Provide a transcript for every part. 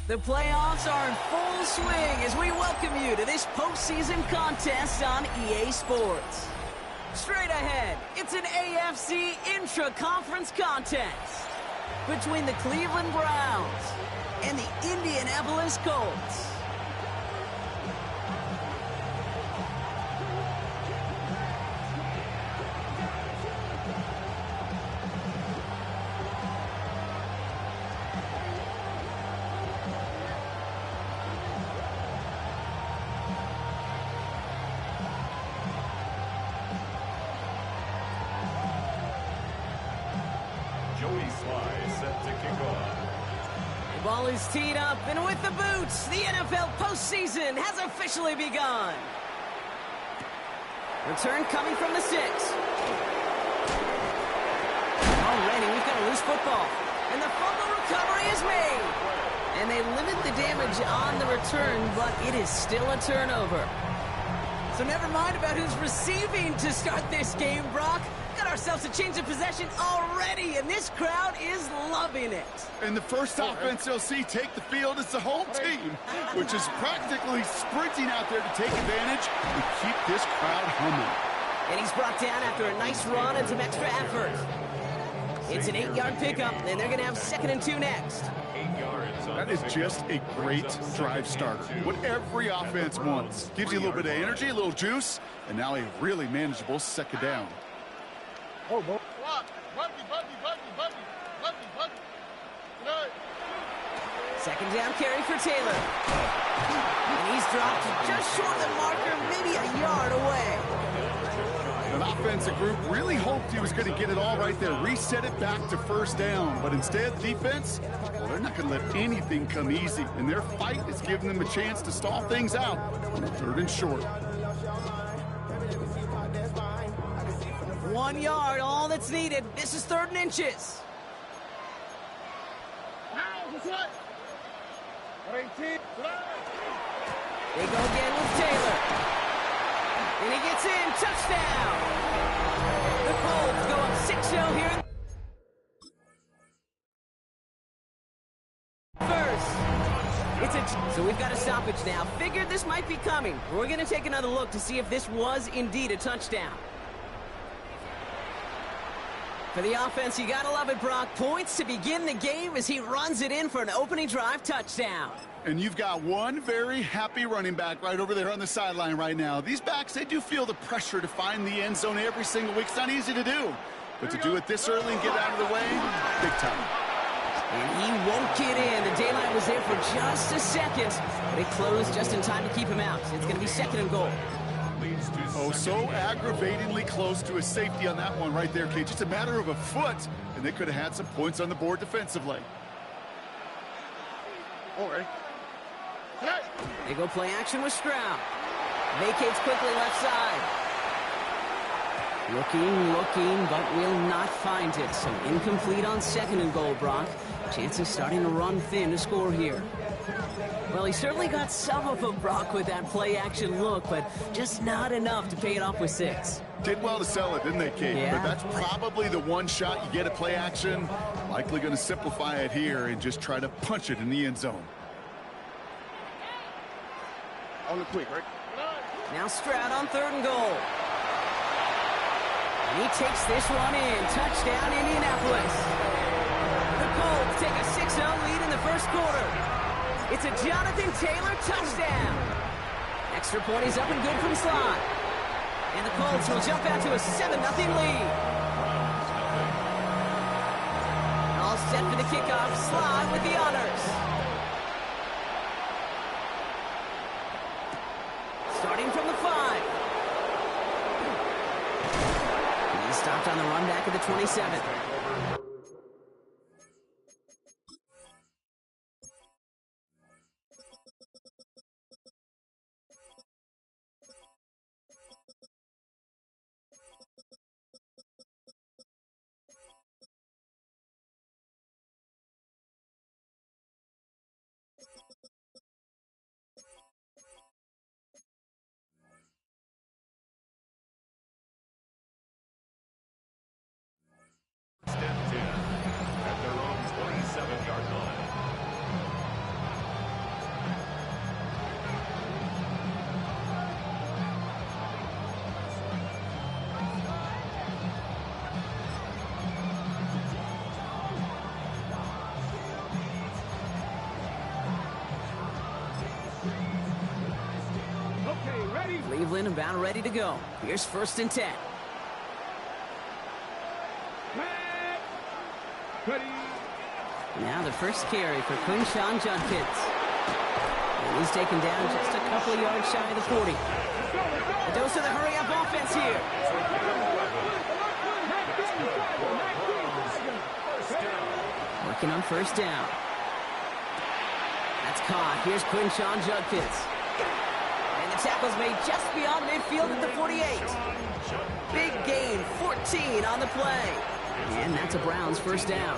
The playoffs are in full swing as we welcome you to this postseason contest on EA Sports. Straight ahead, it's an AFC intra-conference contest between the Cleveland Browns and the Indianapolis Colts. Ball is teed up, and with the boots, the NFL postseason has officially begun. Return coming from the 6. Already, we've got a loose football, and the fumble recovery is made. And they limit the damage on the return, but it is still a turnover. So never mind about who's receiving to start this game, Brock. Got ourselves a change of possession already, and this crowd is loving it. And the first offense you'll see take the field is the whole team, which is practically sprinting out there to take advantage and keep this crowd humming. And he's brought down after a nice run and some extra effort. It's an 8-yard pickup, and they're going to have 2nd and 2 next. That is just a great drive starter. What every offense wants. Gives you a little bit of energy, a little juice, and now a really manageable 2nd down. Second down carry for Taylor. And he's dropped just short of the marker, maybe a yard away. An offensive group really hoped he was going to get it all right there, reset it back to 1st down. But instead, defense, well, they're not going to let anything come easy. And their fight is giving them a chance to stall things out on a 3rd and short. 1 yard, all that's needed. This is 3rd and inches. They go again with Taylor. And he gets in. Touchdown. The Colts go up 6-0 here. So we've got a stoppage now. Figured this might be coming. We're going to take another look to see if this was indeed a touchdown. For the offense, you gotta love it, Brock. Points to begin the game as he runs it in for an opening drive touchdown. And you've got one very happy running back right over there on the sideline right now. These backs, they do feel the pressure to find the end zone every single week. It's not easy to do. But to do it this early and get out of the way, big time. And he won't get in. The daylight was there for just a second, but it closed just in time to keep him out. It's going to be 2nd and goal. Oh, so aggravatingly close to a safety on that one right there, Kate. Just a matter of a foot, and they could have had some points on the board defensively. All right. They go play action with Stroud. Vacates quickly left side. Looking, but will not find it. So incomplete on 2nd and goal, Brock. Chances starting to run thin to score here. Well, he certainly got some of them, Brock, with that play-action look, but just not enough to pay it off with 6. Did well to sell it, didn't they, Kate? Yeah. But that's probably the one shot you get at play-action. Likely going to simplify it here and just try to punch it in the end zone. On the quick, right? Now Stroud on 3rd and goal. And he takes this one in. Touchdown, Indianapolis. The Colts take a 6-0 lead in the 1st quarter. It's a Jonathan Taylor touchdown. Extra point is up and good from slot. And the Colts will jump out to a 7-0 lead. All set for the kickoff. Slot with the honors. Starting from the 5. He's stopped on the run back of the 27. Cleveland about ready to go. Here's 1st and 10. Now the first carry for Quinshon Judkins. And he's taken down just a couple of yards shy of the 40. A dose of the hurry-up offense here. Working on 1st down. That's caught. Here's Quinshon Judkins. And the tackle's made just beyond midfield at the 48. Big gain, 14 on the play. And that's a Browns 1st down.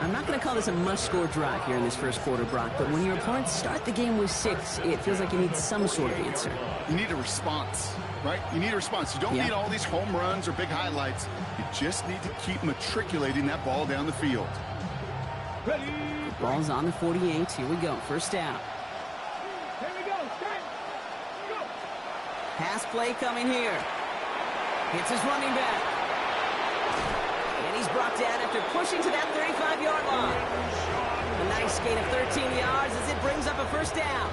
I'm not going to call this a must-score drive here in this 1st quarter, Brock, but when your opponents start the game with 6, it feels like you need some sort of answer. You need a response, right? You need a response. You don't need all these home runs or big highlights. You just need to keep matriculating that ball down the field. The ball's on the 48. Here we go. 1st down. Here we go. Go. Pass play coming here. Hits his running back. And he's brought down after pushing to that 35-yard line. A nice gain of 13 yards as it brings up a 1st down.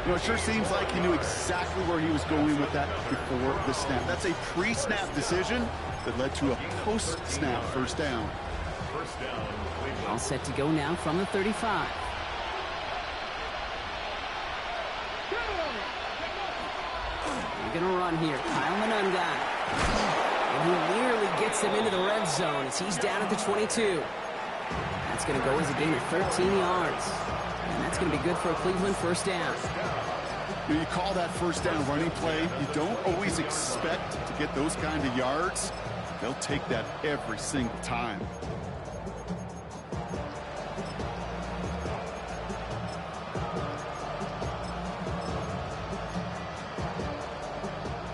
You know, it sure seems like he knew exactly where he was going with that before the snap. That's a pre-snap decision that led to a post-snap 1st down. All set to go now from the 35. They're going to run here. Kyle Monangai. And he nearly gets them into the red zone as he's down at the 22. That's going to go as a gain of 13 yards. And that's going to be good for a Cleveland 1st down. You call that 1st down running play. You don't always expect to get those kind of yards. They'll take that every single time.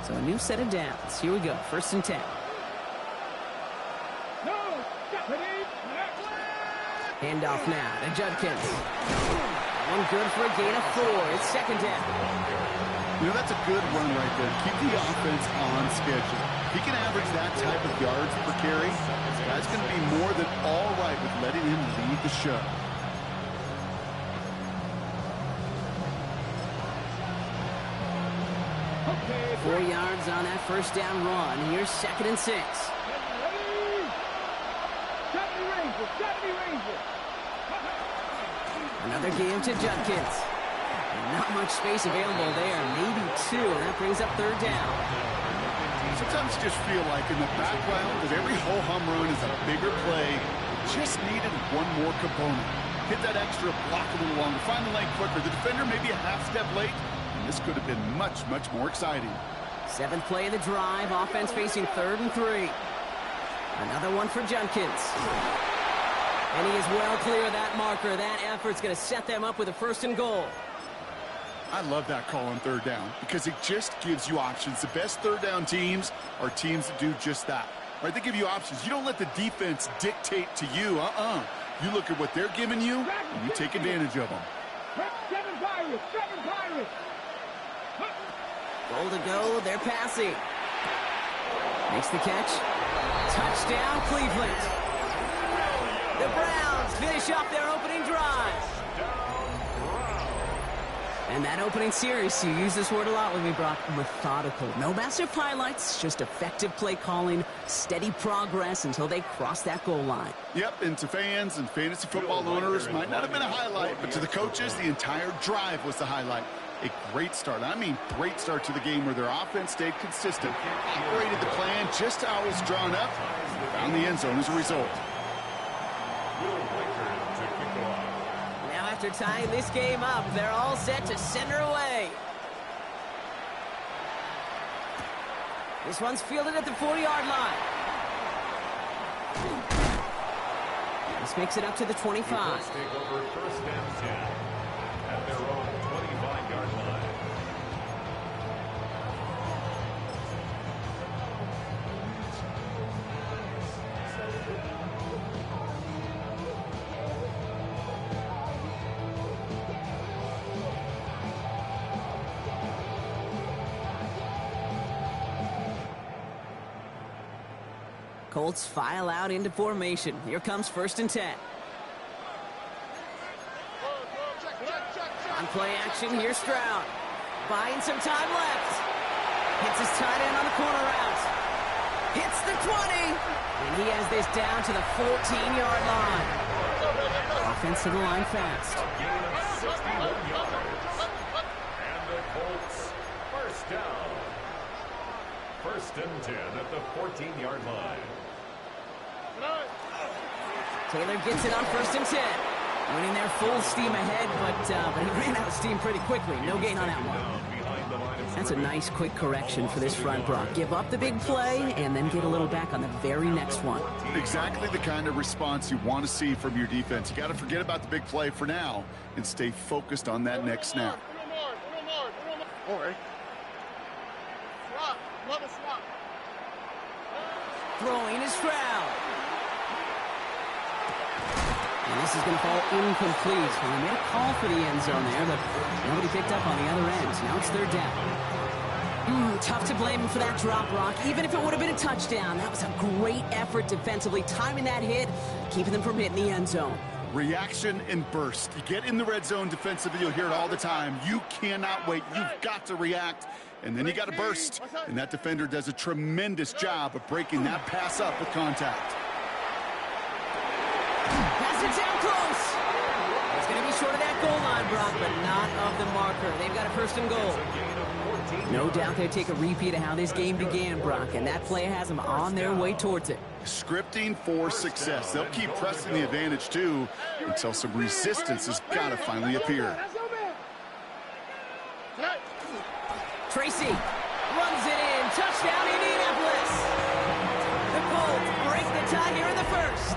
So a new set of downs. Here we go. 1st and 10. Handoff now to Judkins. One good for a gain of 4. It's 2nd down. You know, that's a good run right there. Keep the offense on schedule. If he can average that type of yards per carry, this guy's going to be more than all right with letting him lead the show. Okay, 4 yards on that 1st down run. Here's 2nd and 6. Another game to Judkins. Not much space available there. Maybe 2, and that brings up 3rd down. Sometimes you just feel like in the background that every ho-hum run is a bigger play. Just needed one more component. Hit that extra block a little longer. Find the lane quicker. The defender maybe a half step late. And this could have been much, much more exciting. 7th play of the drive. Offense facing 3rd and 3. Another one for Judkins. And he is well clear of that marker. That effort's going to set them up with a 1st and goal. I love that call on 3rd down because it just gives you options. The best 3rd down teams are teams that do just that. Right? They give you options. You don't let the defense dictate to you. You look at what they're giving you, and you take advantage of them. 7 Pirates. Goal to go. They're passing. Makes the catch. Touchdown, Cleveland. The Browns finish off their opening drive. And that opening series, you use this word a lot with me, Brock, methodical. No massive highlights, just effective play calling, steady progress until they cross that goal line. Yep, and to fans and fantasy football owners, might not have been a highlight, but to the coaches, the entire drive was the highlight. A great start. I mean, great start to the game where their offense stayed consistent, operated the plan just how it was drawn up, and found the end zone as a result. Now after tying this game up, they're all set to send her away. This one's fielded at the 4-yard line. This makes it up to the 25. Take over 1st and 10 at their own 25-yard line. Colts file out into formation. Here comes 1st and 10. On play action, here's Stroud. Buying some time left. Hits his tight end on the corner route. Hits the 20. And he has this down to the 14-yard line. Offense to the line fast. Gain of 61 yards. And the Colts first down. First and 10 at the 14-yard line. Taylor gets it on first and 10. Winning there full steam ahead, but he ran out of steam pretty quickly. No gain on that one. That's a nice quick correction for this front, Brock. Give up the big play and then get a little back on the very next one. Exactly the kind of response you want to see from your defense. You got to forget about the big play for now and stay focused on that next snap. All right. Swap. Love a swap. Throwing is Stroud. And this is going to fall incomplete. Well, he made a call for the end zone there, but nobody picked up on the other end. Now it's third down. Tough to blame him for that drop, Rock. Even if it would have been a touchdown, that was a great effort defensively, timing that hit, keeping them from hitting the end zone. Reaction and burst. You get in the red zone defensively, you'll hear it all the time. You cannot wait. You've got to react, and then you got to burst. And that defender does a tremendous job of breaking that pass up with contact. Pass it down close. It's going to be short of that goal line, Brock, but not of the marker. They've got a first and goal. No doubt they take a repeat of how this game began, Brock, and that play has them on their way towards it. Scripting for success. They'll keep pressing the advantage, too, until some resistance has got to finally appear. Tracy runs it in. Touchdown, Indianapolis. The Colts break the tie here in the first.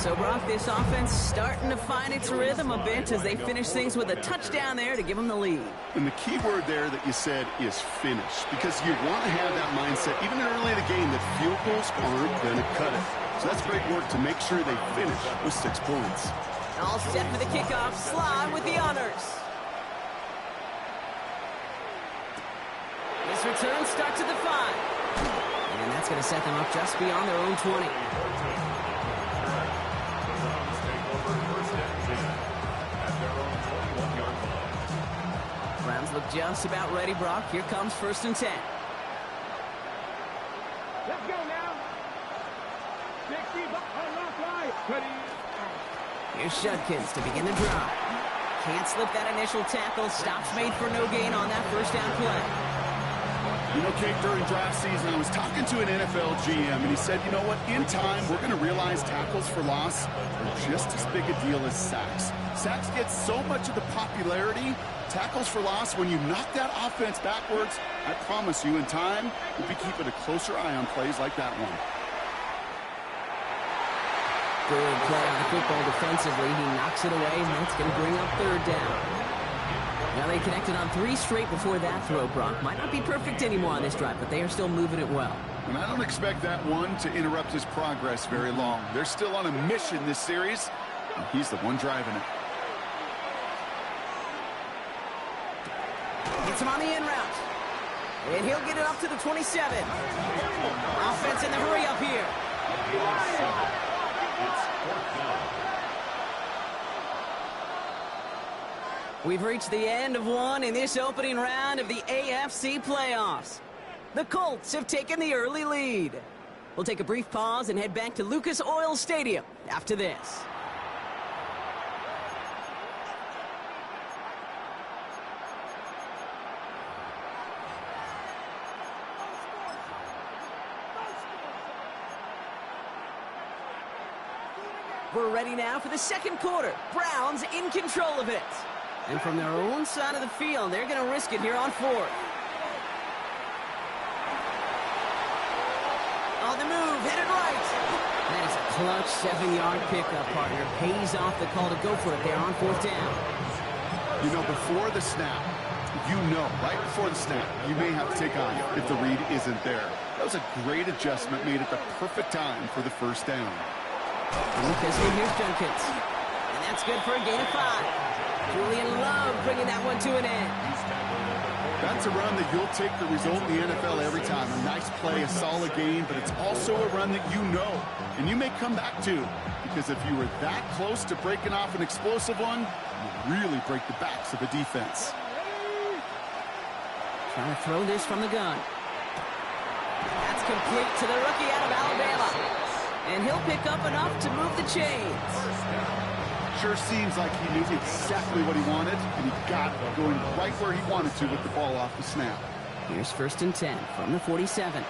So, Brock, this offense starting to find its rhythm a bit as they finish things with a touchdown there to give them the lead. And the key word there that you said is finish, because you want to have that mindset, even early in the game, that field goals aren't going to cut it. So that's great work to make sure they finish with 6 points. All set for the kickoff. Slide with the honors. This return starts at the 5. And that's going to set them up just beyond their own 20. Browns look just about ready, Brock. Here comes first and 10. Let's go now. 60, unlock right. Here's Judkins to begin the drive. Can't slip that initial tackle. Stops made for no gain on that first down play. You know, Kate, during draft season, I was talking to an NFL GM, and he said, you know what, in time, we're going to realize tackles for loss are just as big a deal as sacks. Sacks get so much of the popularity. Tackles for loss, when you knock that offense backwards, I promise you, in time, we'll be keeping a closer eye on plays like that one. Good play on the football defensively. He knocks it away, and that's going to bring up third down. Now they connected on 3 straight before that throw, Brock. Might not be perfect anymore on this drive, but they are still moving it well. And I don't expect that one to interrupt his progress very long. They're still on a mission this series, and he's the one driving it. Gets him on the in route. And he'll get it up to the 27. Offense in the hurry up here. We've reached the end of one in this opening round of the AFC playoffs. The Colts have taken the early lead. We'll take a brief pause and head back to Lucas Oil Stadium after this. We're ready now for the second quarter. Browns in control of it. And from their own side of the field, they're going to risk it here on 4th. On the move, headed right. That is a clutch 7-yard pickup, partner. Pays off the call to go for it there on 4th down. You know, before the snap, right before the snap, you may have to take on if the read isn't there. That was a great adjustment made at the perfect time for the first down. Lucas, here's Judkins. And that's good for a gain of 5. Julian Love bringing that one to an end. That's a run that you'll take the result in the NFL every time. A nice play, a solid game, but it's also a run that you know, and you may come back to, because if you were that close to breaking off an explosive one, you really break the backs of the defense. Trying to throw this from the gun. That's complete to the rookie out of Alabama. And he'll pick up enough to move the chains. Sure seems like he knew exactly what he wanted, and he got it, going right where he wanted to with the ball off the snap. Here's 1st and 10 from the 47. Here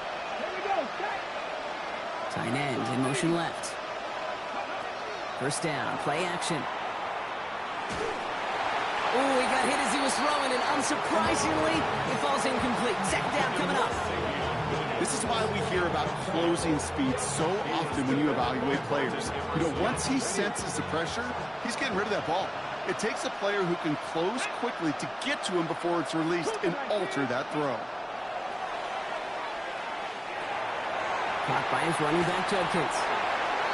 we go. Tight end in motion left. First down, play action. Oh, he got hit as he was throwing, and unsurprisingly, it falls incomplete. Second down coming up. This is why we hear about closing speed so often when you evaluate players. You know, once he senses the pressure, he's getting rid of that ball. It takes a player who can close quickly to get to him before it's released and alter that throw. Caught by his running back, Judkins.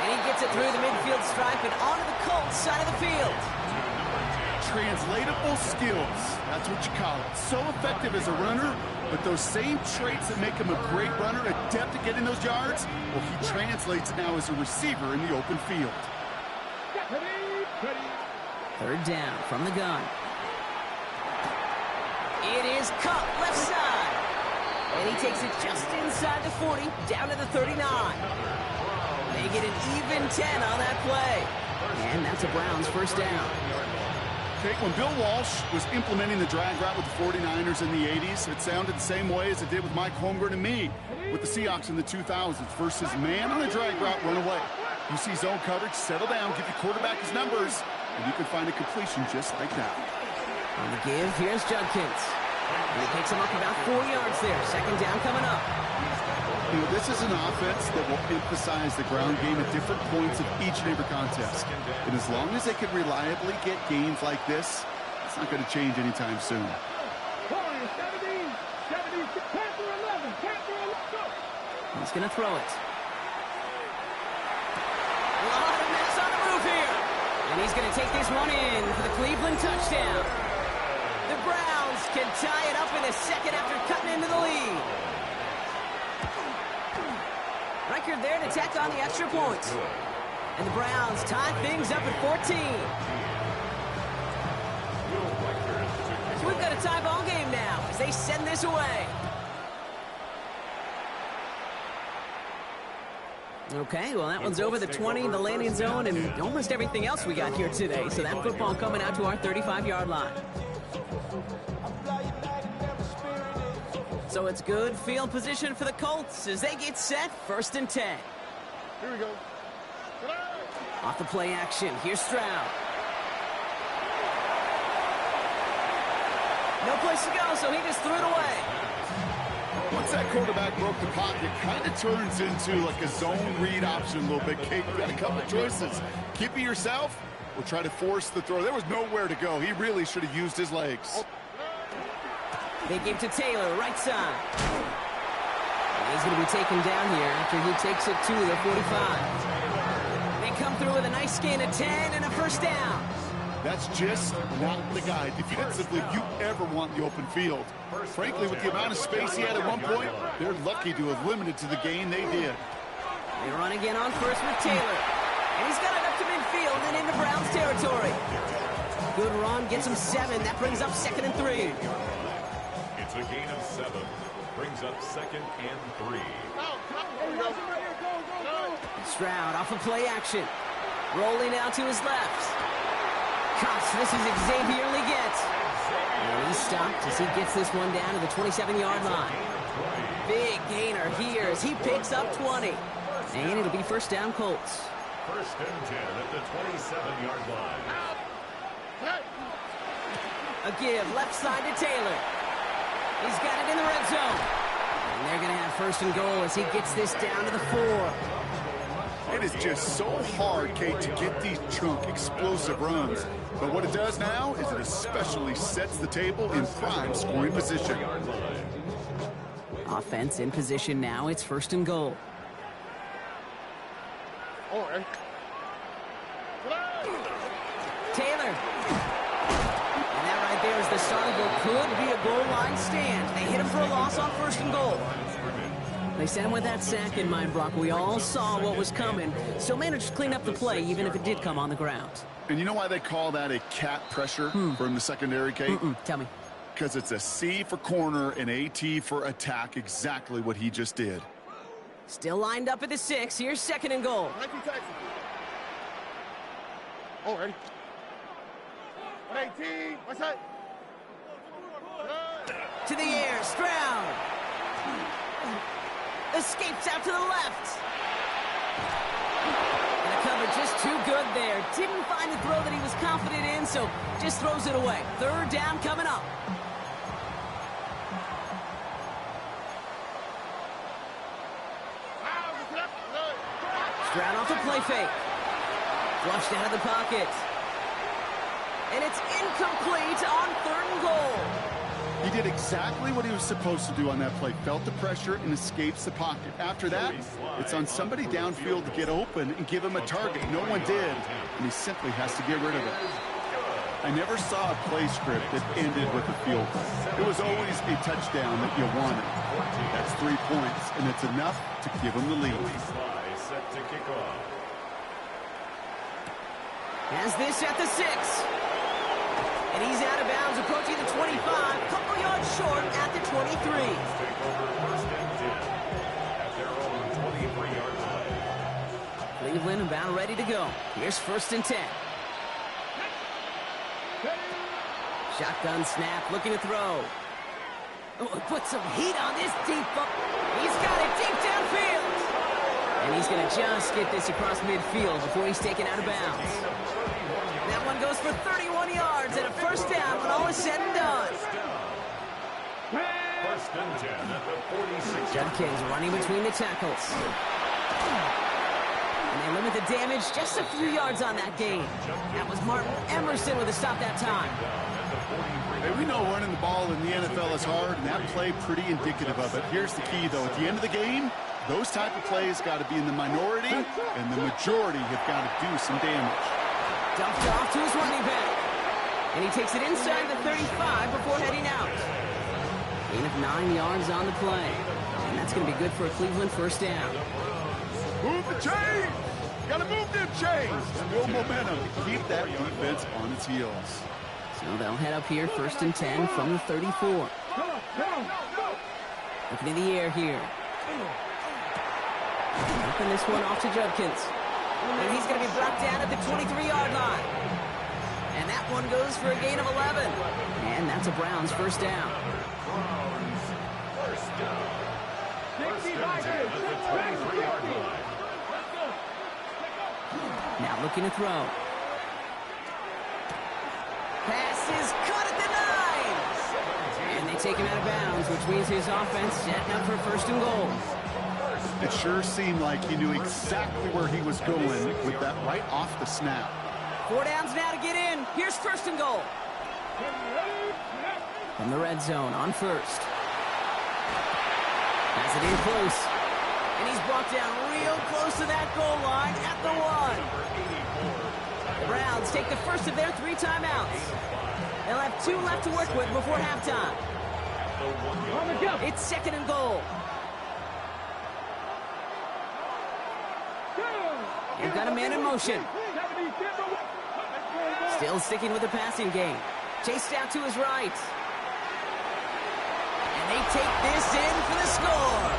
And he gets it through the midfield stripe and onto the Colts side of the field. Translatable skills. That's what you call it. So effective as a runner, but those same traits that make him a great runner, adept at getting those yards, well, he translates now as a receiver in the open field. Third down from the gun. It is Kupp, left side. And he takes it just inside the 40, down to the 39. They get an even 10 on that play. And that's a Browns first down. Okay, when Bill Walsh was implementing the drag route with the 49ers in the 80s, it sounded the same way as it did with Mike Holmgren and me with the Seahawks in the 2000s versus man on the drag route, run away. You see zone coverage, settle down, give your quarterback his numbers, and you can find a completion just like that. On the give, here's Judkins. And he picks him up about 4 yards there. Second down coming up. You know, this is an offense that will emphasize the ground game at different points of each and every contest. And as long as they can reliably get gains like this, it's not going to change anytime soon. 70, Panther 11, Panther 11, go. He's going to throw it. A lot of mess on the roof here. And he's going to take this one in for the Cleveland touchdown. The Browns can tie it up in a second after cutting into the lead. Record there to tack on the extra point. And the Browns tie things up at 14. So we've got a tie ball game now as they send this away. Okay, well, that one's over the 20, the landing zone, and almost everything else we got here today. So that football coming out to our 35-yard line. So it's good field position for the Colts as they get set, 1st and 10. Here we go. Off the play action, here's Stroud. No place to go, so he just threw it away. Once that quarterback broke the pocket, it kind of turns into like a zone read option a little bit. Kate, you got a couple choices. Keep it yourself or try to force the throw. There was nowhere to go. He really should have used his legs. They give to Taylor, right side. And he's going to be taken down here after he takes it to the 45. They come through with a nice gain of 10 and a first down. That's just not the guy defensively you ever want in the open field. Frankly, with the amount of space he had at one point, they're lucky to have limited to the gain they did. They run again on first with Taylor. And he's got it up to midfield and into Browns territory. Good run, gets him 7. That brings up 2nd and 3. It's a gain of 7. Brings up 2nd and 3. Stroud off of play action. Rolling out to his left. Cuts, this is Xavier Leggett. And he's stopped as he gets this one down to the 27-yard line. Big gainer here as he picks up 20. And it'll be first down Colts. 1st and 10 at the 27-yard line. A give left side to Taylor. He's got it in the red zone. And they're going to have 1st and goal as he gets this down to the 4. It is just so hard, Kate, to get these chunk, explosive runs. But what it does now is it especially sets the table in prime scoring position. Offense in position now. It's 1st and goal. All right. Taylor. And that right there is the start of what could be a goal line stand. They hit him for a loss on 1st and goal. They sent him with that sack in mind, Brock. We all saw what was coming. Still managed to clean up the play, even if it did come on the ground. And you know why they call that a cat pressure from the secondary, Kate? Tell me. because it's a C for corner and a T for attack, exactly what he just did. Still lined up at the 6. Here's 2nd and goal. Oh, ready. 118. What's that? To the air, Stroud. Escapes out to the left. And the cover just too good there. Didn't find the throw that he was confident in, so just throws it away. 3rd down coming up. Stroud off the play fake. Flushed out of the pocket. And it's incomplete on 3rd and goal. He did exactly what he was supposed to do on that play. Felt the pressure and escapes the pocket. After that, it's on somebody downfield to get open and give him a target. No one did, and he simply has to get rid of it. I never saw a play script that ended with a field goal. It was always a touchdown that you wanted. That's 3 points, and it's enough to give him the lead. Set to kick off. Has this at the 6. And he's out of bounds, approaching the 25. Couple yards short at the 23. Take over 1st and 10 at their own 23-yard line. Cleveland about ready to go. Here's 1st and 10. Shotgun snap, looking to throw. Oh, put some heat on this deep ball. He's got it deep downfield. And he's going to just get this across midfield before he's taken out of bounds. That one goes for 31 yards and a 1st down when all is said and done. 1st and 10 at the 46. Judkins running between the tackles. And they limit the damage just a few yards on that game. That was Martin Emerson with a stop that time. Hey, we know running the ball in the NFL is hard, and that play pretty indicative of it. Here's the key, though. At the end of the game, those type of plays got to be in the minority, and the majority have got to do some damage. Dumped off to his running back. And he takes it inside the 35 before heading out. Gain of 9 yards on the play. And that's going to be good for a Cleveland 1st down. Move the chains! Got to move them chains! Build momentum. Keep that defense on its heels. So they'll head up here, 1st and 10 from the 34. Looking in the air here. Open this one off to Judkins. And he's going to be brought down at the 23-yard line. And that one goes for a gain of 11. And that's a Browns 1st down. Browns 1st down. 1st and 10 at the 23-yard line. Now looking to throw. Pass is caught at the 9. And they take him out of bounds, which means his offense setting up for 1st and goal. It sure seemed like he knew exactly where he was going with that right off the snap. 4 downs now to get in. Here's 1st and goal. From the red zone on 1st. Has it in close. And he's brought down real close to that goal line at the 1. The Browns take the first of their 3 timeouts. They'll have 2 left to work with before halftime. It's 2nd and goal. They've got a man in motion. Still sticking with the passing game. Chased out to his right. And they take this in for the score.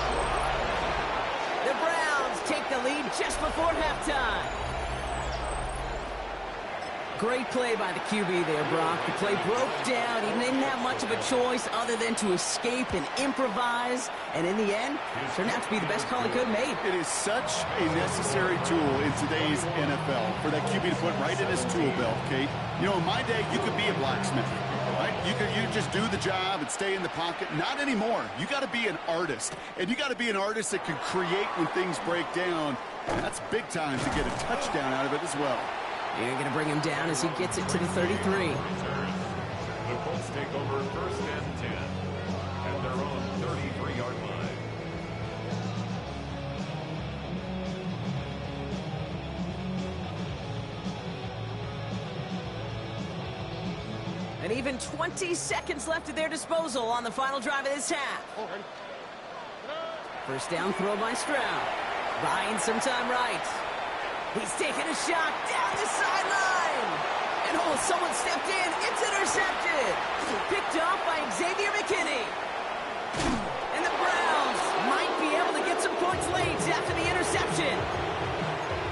The Browns take the lead just before halftime. Great play by the QB there, Brock. The play broke down. He didn't have much of a choice other than to escape and improvise. And in the end, turned out to be the best call he could have made. It is such a necessary tool in today's NFL for that QB to put right in his tool belt, Kate. You know, in my day, you could be a blacksmith, right? You could just do the job and stay in the pocket. Not anymore. You got to be an artist. And you got to be an artist that can create when things break down. And that's big time to get a touchdown out of it as well. They're going to bring him down as he gets it to the 33. The Colts take over 1st and 10 at their own 33-yard line. And even 20 seconds left at their disposal on the final drive of this half. 1st down throw by Stroud. Buying some time right. He's taking a shot down the sideline. And someone stepped in. It's intercepted. Picked off by Xavier McKinney. And the Browns might be able to get some points late after the interception.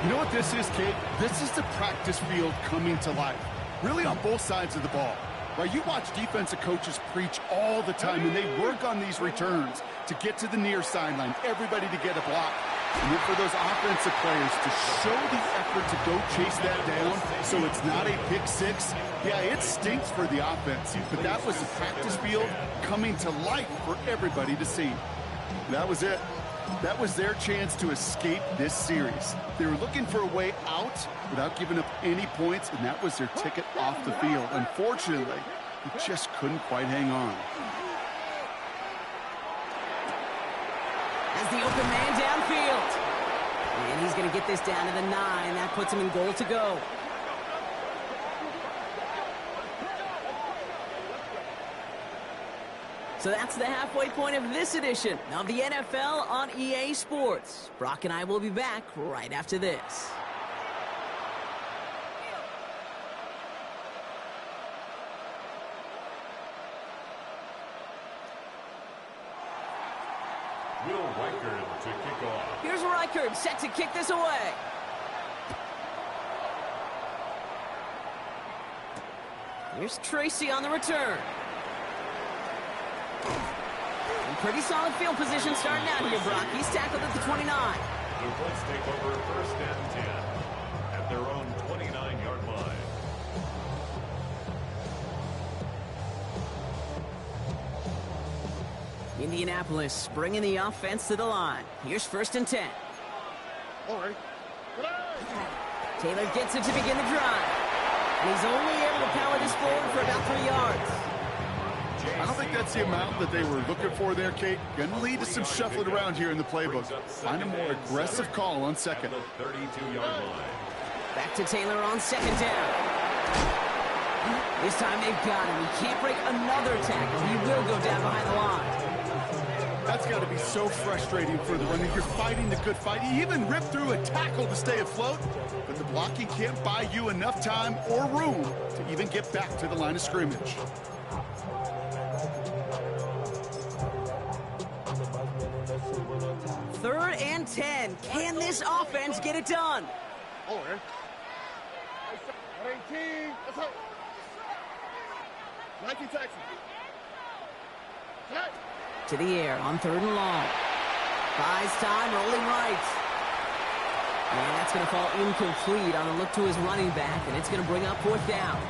You know what this is, Kate? This is the practice field coming to life. Really on both sides of the ball. Right, you watch defensive coaches preach all the time, and they work on these returns to get to the near sideline, everybody to get a block. And then for those offensive players to show the effort to go chase that down so it's not a pick six, yeah, it stinks for the offense. But that was the practice field coming to life for everybody to see. That was it. That was their chance to escape this series. They were looking for a way out without giving up any points, and that was their ticket off the field. Unfortunately, they just couldn't quite hang on. As the open man downfield. And he's going to get this down to the 9. That puts him in goal to go. So that's the halfway point of this edition of the NFL on EA Sports. Brock and I will be back right after this. Will Reichard to kick off. Here's Reichard set to kick this away. Here's Tracy on the return. And pretty solid field position starting out here, Brock. He's tackled at the 29. The Colts take over 1st and 10 at their own 29-yard line. Indianapolis bringing the offense to the line. Here's 1st and 10. All right. Taylor gets it to begin the drive. And he's only able to power this forward for about 3 yards. I don't think that's the amount that they were looking for there, Kate. Going to lead to some shuffling around here in the playbook. Find a more aggressive call on second. The 32-yard line. Back to Taylor on 2nd down. This time they've got him. He can't break another tackle. He will go down behind the line. That's got to be so frustrating for the runner. You're fighting the good fight. You even rip through a tackle to stay afloat, but the blocking can't buy you enough time or room to even get back to the line of scrimmage. Third and 10. Can this offense get it done? All right. 18. Let's go. 19 Texans. Set. To the air on 3rd and long. Buys time, rolling right. And that's going to fall incomplete on a look to his running back, and it's going to bring up 4th down.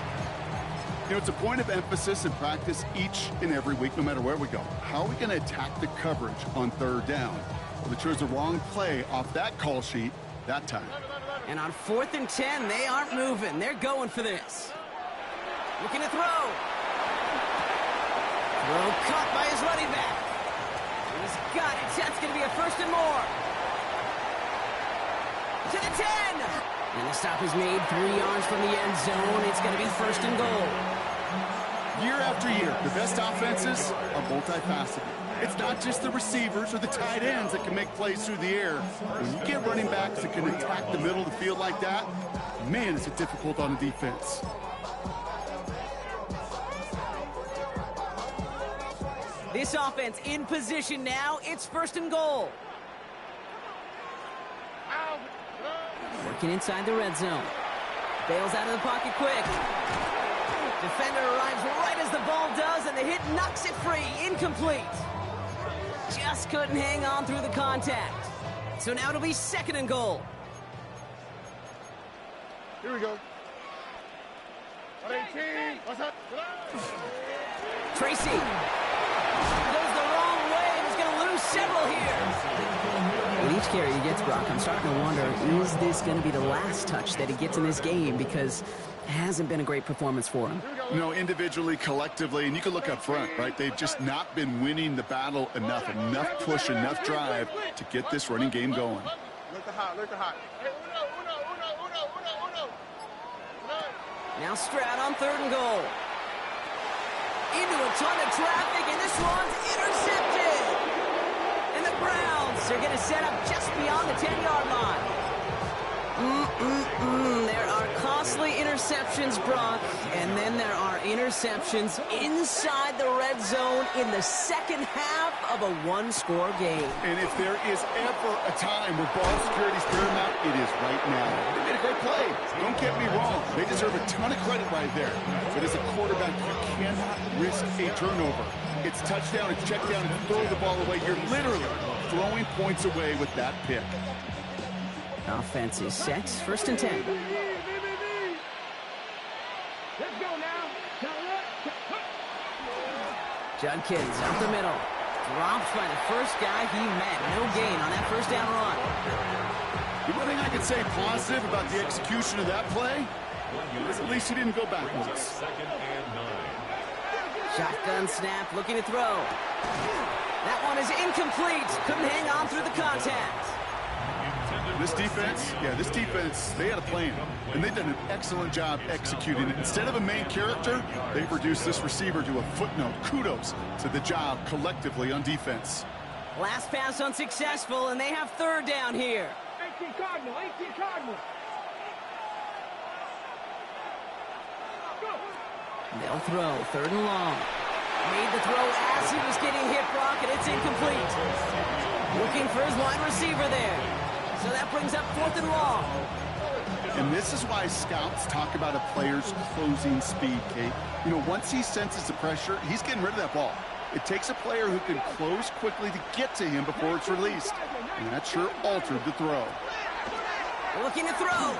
You know, it's a point of emphasis in practice each and every week, no matter where we go. How are we going to attack the coverage on 3rd down? Well, they chose the wrong play off that call sheet that time. And on 4th and 10, they aren't moving. They're going for this. Looking to throw. Throw caught by his running back. He's got it. That's going to be a 1st and more. To the 10. And the stop is made 3 yards from the end zone. It's going to be 1st and goal. Year after year, the best offenses are multifaceted. It's not just the receivers or the tight ends that can make plays through the air. When you get running backs that can attack the middle of the field like that, man, is it difficult on the defense. This offense in position now. It's 1st and goal. Working inside the red zone. Bails out of the pocket quick. Defender arrives right as the ball does, and the hit knocks it free. Incomplete. Just couldn't hang on through the contact. So now it'll be 2nd and goal. Here we go. 18. What's up? Tracy goes the wrong way, and he's going to lose several here. With each carry he gets, Brock, I'm starting to wonder, is this going to be the last touch that he gets in this game? Because it hasn't been a great performance for him. You know, individually, collectively, and you can look up front, right? They've just not been winning the battle enough push, enough drive to get this running game going. Look the hot, look the hot. Hey, uno. Now Stroud on 3rd and goal. Into a ton of traffic, and this one's intercepted. And the Browns are going to set up just beyond the 10-yard line. There are costly Obviously, interceptions, Brock, and then there are interceptions inside the red zone in the second half of a one-score game. And if there is ever a time where ball security is paramount, it is right now. They made a great play. Don't get me wrong. They deserve a ton of credit right there. But as a quarterback, you cannot risk a turnover. It's touchdown, it's check down, and throw the ball away. You're literally throwing points away with that pick. Offense is set. First and 10. Let's go now. Judkins up the middle. Dropped by the first guy he met. No gain on that first down run. The one thing I can say positive about the execution of that play is at least he didn't go backwards. Second and 9. Shotgun snap, looking to throw. That one is incomplete. Couldn't hang on through the contact. This defense, they had a plan, and they've done an excellent job executing it. Instead of a main character, they've reduced this receiver to a footnote. Kudos to the job collectively on defense. Last pass unsuccessful, and they have third down here. 18 Cardinal, 18 Cardinal. Go. They'll throw, third and long. Made the throw as he was getting hit, Brock, and it's incomplete. Looking for his wide receiver there. So that brings up fourth and long. And this is why scouts talk about a player's closing speed, Kate. You know, once he senses the pressure, he's getting rid of that ball. It takes a player who can close quickly to get to him before it's released. And that sure altered the throw. Looking to throw.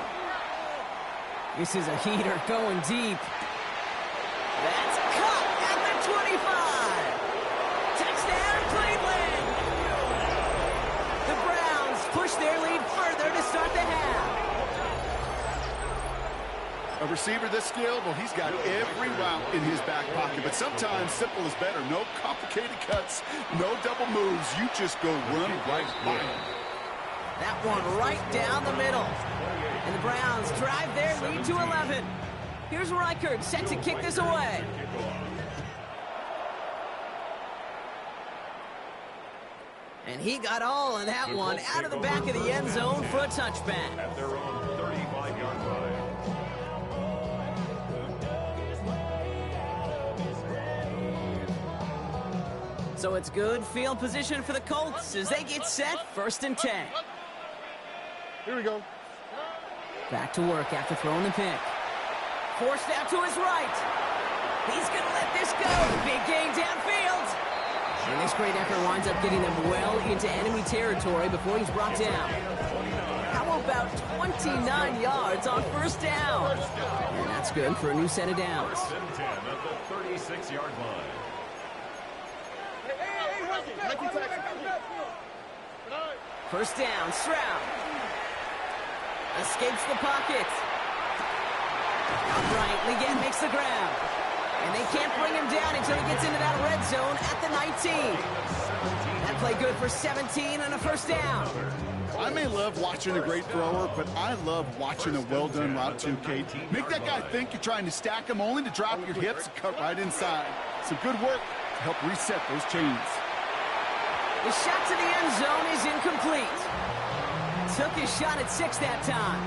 This is a heater going deep. That's caught at the 25. Touchdown, Cleveland. The Browns push their lead further to start the half. A receiver this skilled, well, he's got every route in his back pocket. But sometimes simple is better. No complicated cuts, no double moves. You just go run right by him. That one right down the middle. And the Browns drive their lead to 11. Here's Reichard set to kick this away. And he got all of that one out of the back of the end zone for a touchback. At their own 35-yard line. So it's good field position for the Colts as they get set, first and 10. Here we go. Back to work after throwing the pick. Forced out to his right. He's going to let this go. Big gain downfield. And this great effort winds up getting them well into enemy territory before he's brought down. How about 29 yards on first down? And that's good for a new set of downs. First and 10 at the 36-yard line. First down, Stroud. Escapes the pocket. Upright, Liget makes the grab. And they can't bring him down until he gets into that red zone at the 19. That play good for 17 and a first down. I may love watching a great thrower, but I love watching a well-done route too, Kate. Make that guy think you're trying to stack him only to drop your hips and cut right inside. Some good work to help reset those chains. The shot to the end zone is incomplete. Took his shot at 6 that time.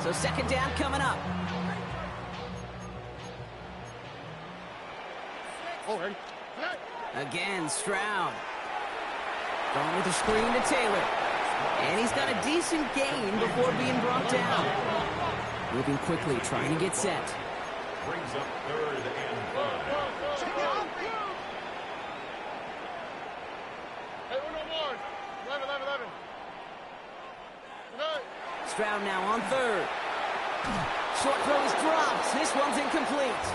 So second down coming up. Again, Stroud. Going with a screen to Taylor. And he's got a decent gain before being brought down. Moving quickly, trying to get set. Brings up third and 5. Hey, uno more. 11. Stroud now on third. Short throw is dropped. This one's incomplete.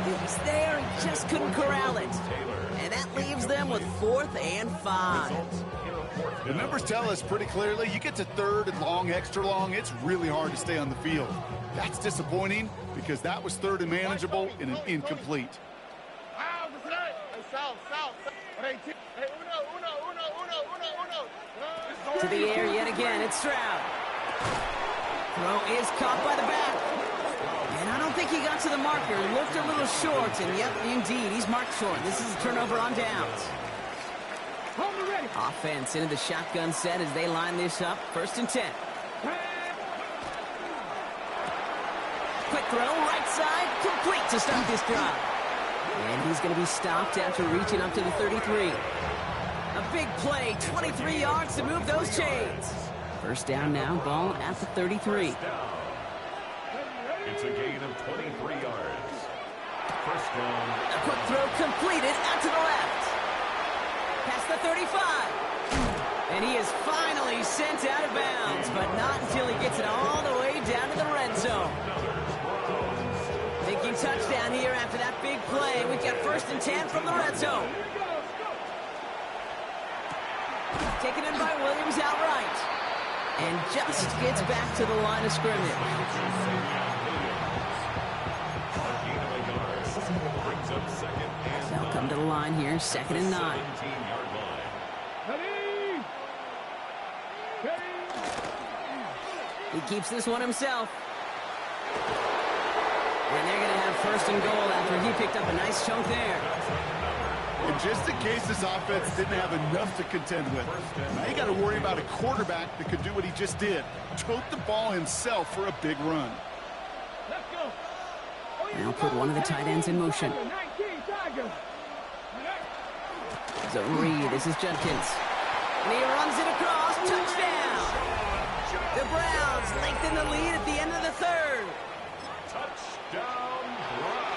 It was there, he just couldn't corral it. And that leaves them with 4th and 5. The numbers tell us pretty clearly, you get to third and long, extra long, it's really hard to stay on the field. That's disappointing because that was third and manageable and an incomplete. To the air yet again, it's Stroud. Throw is caught by the back. And I don't think he got to the marker. Looked a little short, and yep, indeed, he's marked short. This is a turnover on downs. Offense into the shotgun set as they line this up. First and 10. Quick throw, right side, complete to start this drive. And he's going to be stopped after reaching up to the 33. A big play, 23 yards to move those chains. First down now, ball at the 33. It's a gain of 23 yards. First down. A quick throw completed out to the left. Past the 35. And he is finally sent out of bounds, but not until he gets it all the way down to the red zone. Thinking touchdown here after that big play. We've got 1st and 10 from the red zone. Taken in by Williams outright. And just gets back to the line of scrimmage. They'll come to the line here, 2nd and 9. He keeps this one himself. And they're going to have 1st and goal after he picked up a nice chunk there. And just in case this offense didn't have enough to contend with, now you got to worry about a quarterback that could do what he just did. Tote the ball himself for a big run. Now put one of the tight ends in motion. So Reed, this is Judkins. And he runs it across, touchdown! The Browns lengthen the lead at the end of the 3rd.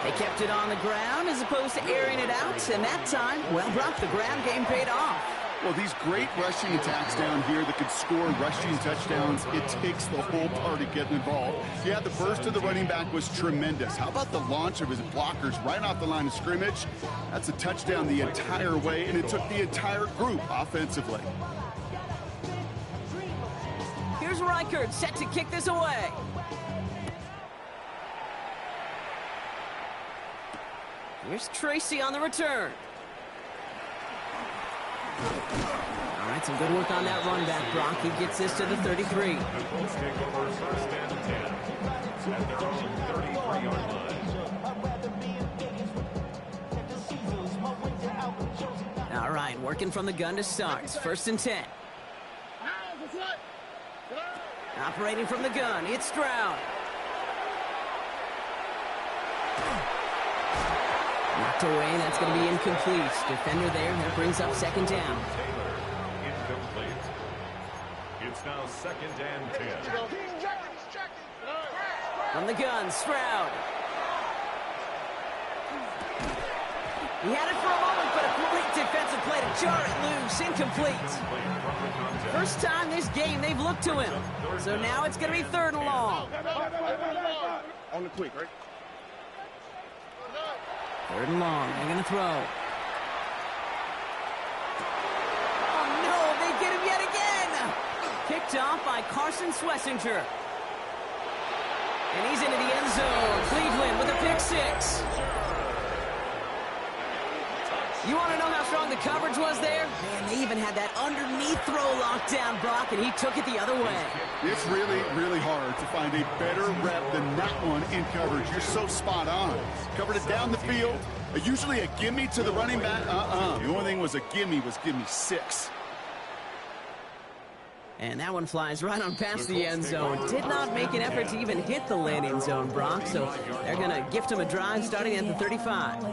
They kept it on the ground as opposed to airing it out, and that time, well, Brock, the ground game paid off. Well, these great rushing attacks down here that could score rushing touchdowns, it takes the whole party getting involved. Yeah, the burst of the running back was tremendous. How about the launch of his blockers right off the line of scrimmage? That's a touchdown the entire way, and it took the entire group offensively. Here's Reichert set to kick this away. Here's Tracy on the return. All right, some good work on that run back, Brock. He gets this to the 33. The Colts take over 1st and 10 at their own 33-yard line. All right, working from the gun to start. 1st and 10. Operating from the gun, it's Stroud. Knocked away, that's going to be incomplete. Defender there, that brings up 2nd down. Taylor, incomplete. It's now 2nd and 10. From the gun, Stroud. He had it for a moment, but a complete defensive play to jar it loose. Incomplete. First time this game they've looked to him. So now it's going to be 3rd and long. On the quick, right? 3rd and long. They're going to throw. Oh, no. They get him yet again. Picked off by Carson Swessinger. And he's into the end zone. Cleveland with a pick 6. You want to know how strong the coverage was there? Man, they even had that underneath throw locked down, Brock, and he took it the other way. It's really, really hard to find a better rep than that one in coverage. You're so spot on. Covered it down the field. Usually a gimme to the running back. The only thing was a gimme 6. And that one flies right on past the end zone. Did not make an effort to even hit the landing zone, Brock, so they're going to gift him a drive starting at the 35.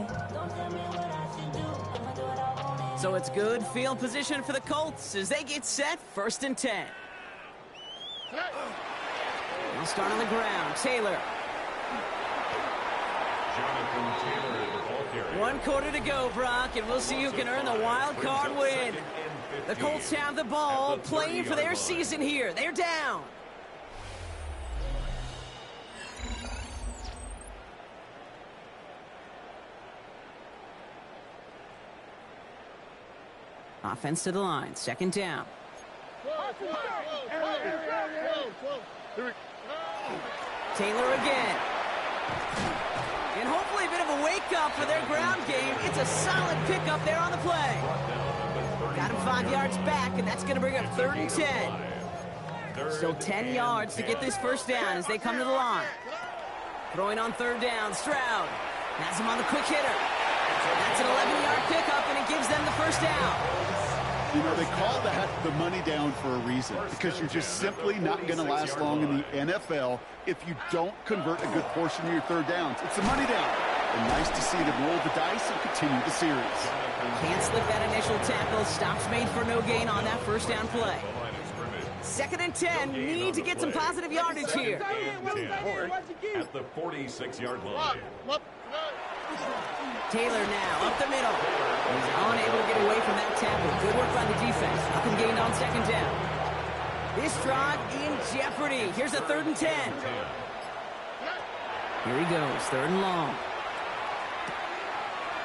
So it's good field position for the Colts as they get set, 1st and 10. They'll start on the ground. Taylor. Jonathan Taylor, the ball carrier. 1 quarter to go, Brock, and we'll see who can earn the wild card win. The Colts have the ball, playing for their season here. They're down. Offense to the line, 2nd down. Taylor again. And hopefully a bit of a wake-up for their ground game. It's a solid pickup there on the play. Got him 5 yards back, and that's going to bring up 3rd and 10. Still 10 yards to get this 1st down as they come to the line. Throwing on 3rd down, Stroud has him on the quick hitter. That's an 11-yard pickup, and it gives them the 1st down. You know, they call that the money down for a reason, because you're just simply not going to last long in the NFL if you don't convert a good portion of your third downs. It's the money down. And nice to see them roll the dice and continue the series. Can't slip that initial tackle. Stops made for no gain on that first down play. 2nd and 10. Need to get some positive yardage here. At the 46-yard line. Taylor now up the middle. He's unable to get away from that tackle. Good work by the defense. Nothing gained on 2nd down. This drive in jeopardy. Here's a 3rd and 10. Here he goes. 3rd and long.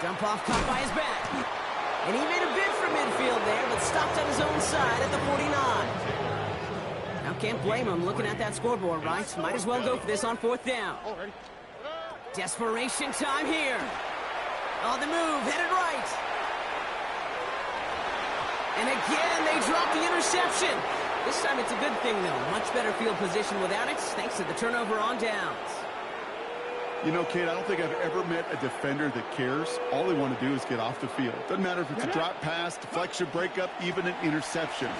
Dump off caught by his back. And he made a bid for midfield there, but stopped on his own side at the 49. Now can't blame him looking at that scoreboard, right? Might as well go for this on 4th down. Desperation time here. On the move, headed right. And again, they drop the interception. This time it's a good thing, though. Much better field position without it, thanks to the turnover on downs. You know, Kate, I don't think I've ever met a defender that cares. All they want to do is get off the field. Doesn't matter if it's a drop pass, deflection, breakup, even an interception.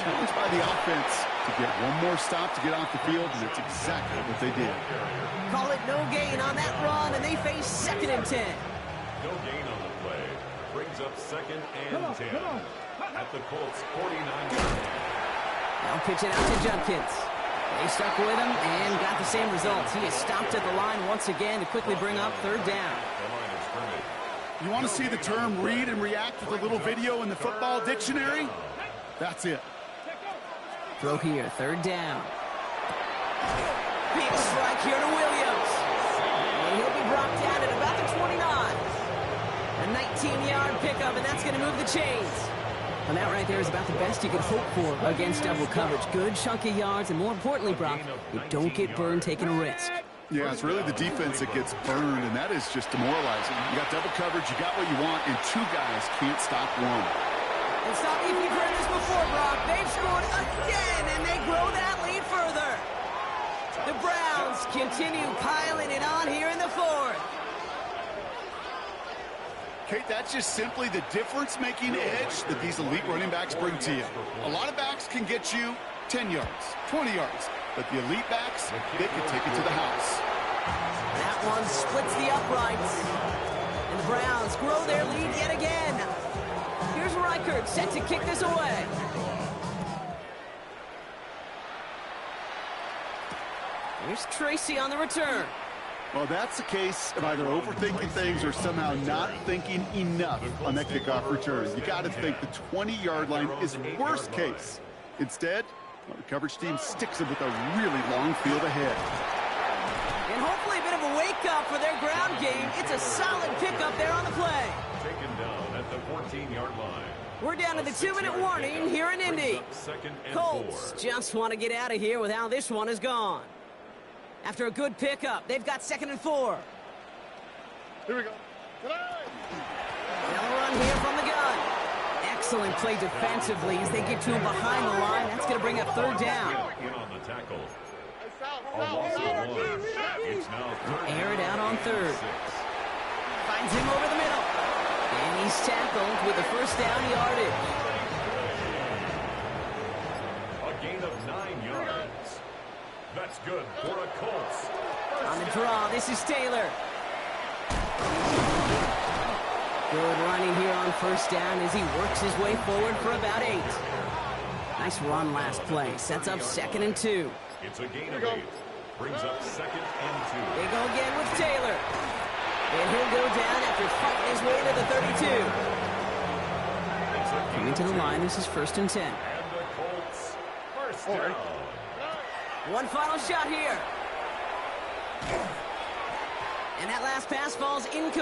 Challenged by the offense to get one more stop to get off the field, and it's exactly what they did. Call it no gain on that run, and they face 2nd and 10. No gain on the play. Brings up 2nd and 10. At the Colts' 49-yard line. Now pitch it out to Judkins. They stuck with him and got the same results. He is stopped at the line once again to quickly bring up 3rd down. You want to see the term read and react with a little video in the football dictionary? That's it. Throw here, 3rd down. Big strike here to Williams. And he'll be brought down at about the 29. A 19-yard pickup, and that's going to move the chains. And that right there is about the best you could hope for against double coverage. Good chunky yards, and more importantly, Brock, you don't get burned taking a risk. Yeah, it's really the defense that gets burned, and that is just demoralizing. You got double coverage, you got what you want, and 2 guys can't stop one. And stop, if you've heard this before, Brock, they've scored again, and they grow that lead further. The Browns continue piling it on here in the 4th. Kate, that's just simply the difference-making edge that these elite running backs bring to you. A lot of backs can get you 10 yards, 20 yards, but the elite backs, they can take it to the house. That one splits the uprights, and the Browns grow their lead yet again. Here's Reichert set to kick this away. Here's Tracy on the return. Well, that's the case of either overthinking things or somehow not thinking enough on that kickoff return. You got to think the 20-yard line is worst case. Instead, well, the coverage team sticks it with a really long field ahead. And hopefully a bit of a wake-up for their ground game. It's a solid pickup there on the play. Taken down at the 14-yard line. We're down to the 2-minute warning here in Indy. Colts just want to get out of here with how this one is gone. After a good pickup, they've got 2nd and 4. Here we go. Another run here from the gun. Excellent play defensively as they get to him behind the line. That's going to bring up 3rd down. In on the tackle. A loss of 1. It's now 3rd. Air it out on 3rd. Finds him over the middle. And he's tackled with the 1st down yardage. A gain of 9 yards. That's good for a Colts. On the draw, this is Taylor. Good running here on 1st down as he works his way forward for about 8. Nice run last play. Sets up 2nd and 2. It's a gain of 8. Brings up 2nd and 2. They go again with Taylor. And he'll go down after fighting his way to the 32. Coming to the line, this is 1st and 10. And the Colts, 1st down. One final shot here. And that last pass falls incomplete.